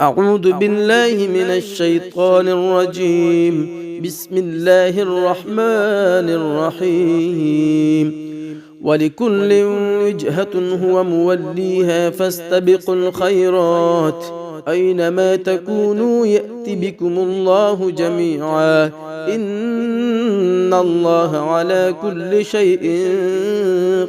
أعوذ بالله من الشيطان الرجيم. بسم الله الرحمن الرحيم. ولكل وجهة هو موليها فاستبقوا الخيرات أينما تكونوا يأت بكم الله جميعا إن الله على كل شيء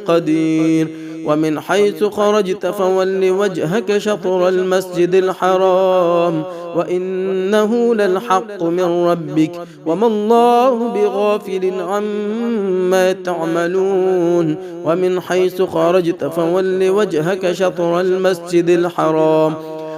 قدير. ومن حيث خرجت فول وجهك شطر المسجد الحرام وإنه للحق من ربك وما الله بغافل عما تعملون. ومن حيث خرجت فول وجهك شطر المسجد الحرام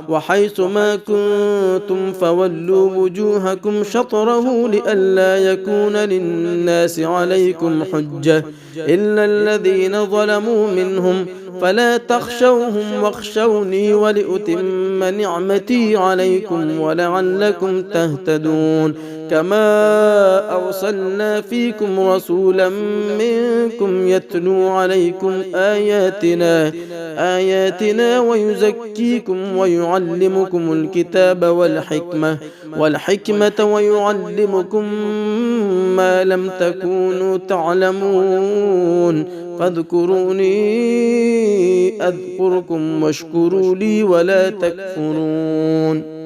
وحيث ما كنتم فولوا وجوهكم شطره لئلا يكون للناس عليكم حجة إلا الذين ظلموا منهم فلا تخشوهم واخشوني ولأتم نعمتي عليكم ولعلكم تهتدون. كما أرسلنا فيكم رسولا منكم يتلو عليكم آياتنا ويزكيكم ويعلمكم الكتاب والحكمة ويعلمكم ما لم تكونوا تعلمون فاذكروني أذكركم واشكروا لي ولا تكفرون.